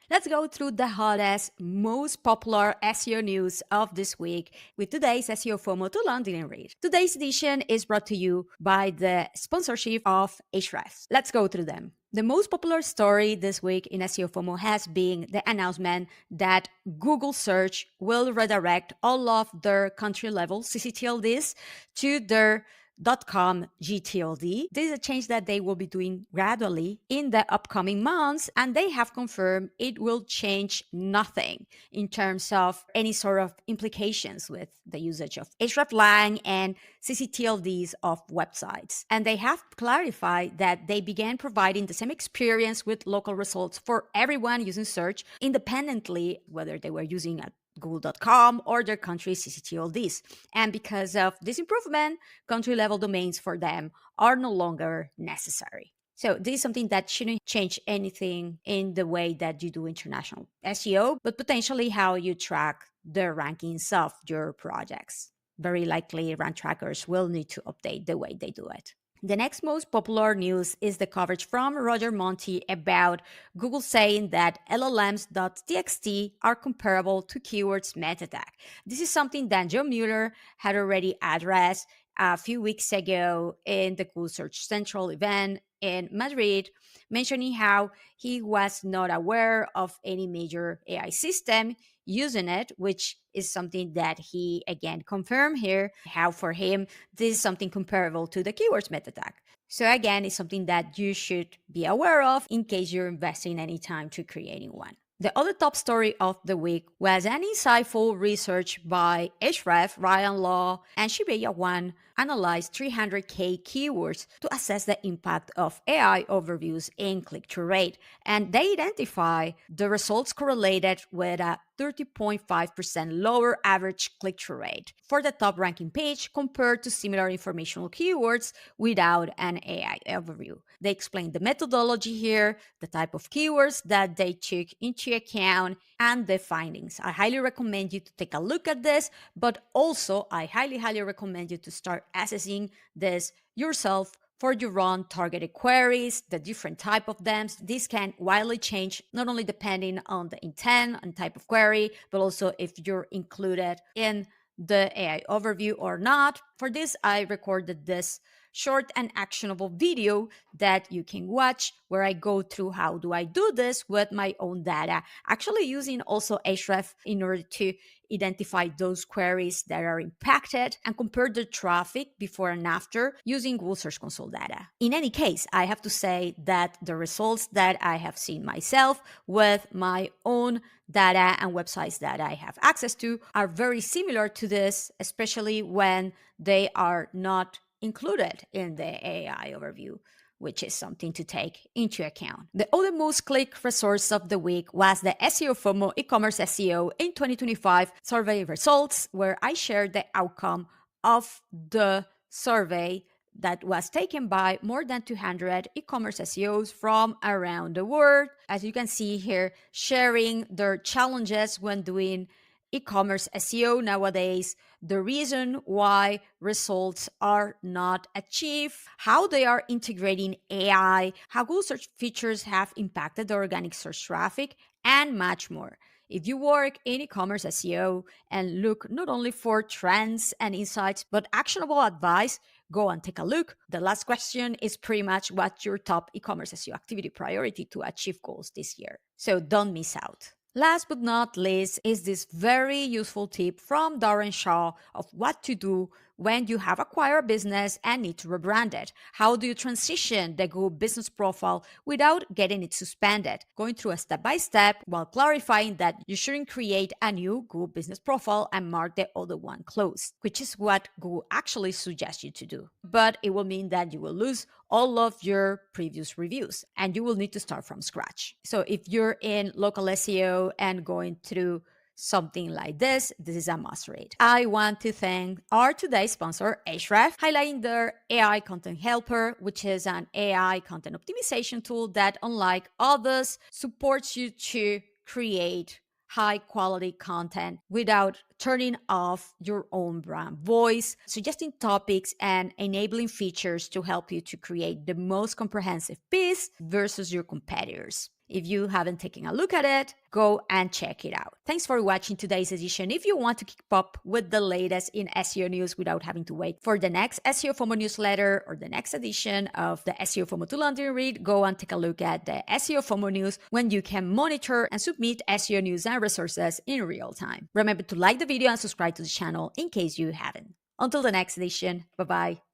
Let's go through the hottest, most popular SEO news of this week with today's SEO FOMO to London and read. Today's edition is brought to you by the sponsorship of Ahrefs. Let's go through them. The most popular story this week in SEO FOMO has been the announcement that Google Search will redirect all of their country level CCTLDs to their .com GTLD. This is a change that they will be doing gradually in the upcoming months, and they have confirmed it will change nothing in terms of any sort of implications with the usage of hreflang and CCTLDs of websites. And they have clarified that they began providing the same experience with local results for everyone using search, independently whether they were using a Google.com or their country's CCTLDs. And because of this improvement, country-level domains for them are no longer necessary. So this is something that shouldn't change anything in the way that you do international SEO, but potentially how you track the rankings of your projects. Very likely, rank trackers will need to update the way they do it. The next most popular news is the coverage from Roger Montti about Google saying that LLMs.txt are comparable to keywords meta tag. This is something that Joe Mueller had already addressed a few weeks ago in the Google Search Central event in Madrid, mentioning how he was not aware of any major AI system using it, which is something that he again confirmed here, how for him this is something comparable to the keywords meta tag. So again, it's something that you should be aware of in case you're investing any time to creating one. The other top story of the week was an insightful research by Ahrefs, Ryan Law, and Xibeijia Guan analyzed 300K keywords to assess the impact of AI overviews in click-through rate. And they identify the results correlated with a 30.5% lower average click-through rate for the top ranking page compared to similar informational keywords without an AI overview. They explain the methodology here, the type of keywords that they took into account, and the findings. I highly recommend you to take a look at this, but also I highly recommend you to start assessing this yourself for your own targeted queries, the different type of them. This can widely change, not only depending on the intent and type of query, but also if you're included in the AI overview or not. For this, I recorded this short and actionable video that you can watch where I go through how do I do this with my own data, actually using also Ahrefs in order to identify those queries that are impacted and compare the traffic before and after using Google Search Console data. In any case, I have to say that the results that I have seen myself with my own data and websites that I have access to are very similar to this, especially when they are not included in the AI overview, which is something to take into account. The other most clicked resource of the week was the SEOFOMO e-commerce SEO in 2025 survey results, where I shared the outcome of the survey that was taken by more than 200 e-commerce SEOs from around the world. As you can see here, sharing their challenges when doing e-commerce SEO nowadays, the reason why results are not achieved, how they are integrating AI, how Google search features have impacted the organic search traffic, and much more. If you work in e-commerce SEO and look not only for trends and insights, but actionable advice, go and take a look. The last question is pretty much what's your top e-commerce SEO activity priority to achieve goals this year. So don't miss out. Last but not least is this very useful tip from Darren Shaw of what to do when you have acquired a business and need to rebrand it. How do you transition the Google business profile without getting it suspended? Going through a step-by-step while clarifying that you shouldn't create a new Google business profile and mark the other one closed, which is what Google actually suggests you to do. But it will mean that you will lose all of your previous reviews and you will need to start from scratch. So if you're in local SEO and going through something like this is a must read. I want to thank our today's sponsor, Ahrefs, highlighting their AI Content Helper, which is an AI content optimization tool that, unlike others, supports you to create high quality content without turning off your own brand voice, suggesting topics and enabling features to help you to create the most comprehensive piece versus your competitors. If you haven't taken a look at it, go and check it out. Thanks for watching today's edition. If you want to keep up with the latest in SEO news without having to wait for the next SEO FOMO newsletter or the next edition of the SEO FOMO to London read, go and take a look at the SEO FOMO news when you can monitor and submit SEO news and resources in real time. Remember to like the video and subscribe to the channel in case you haven't. Until the next edition, bye-bye.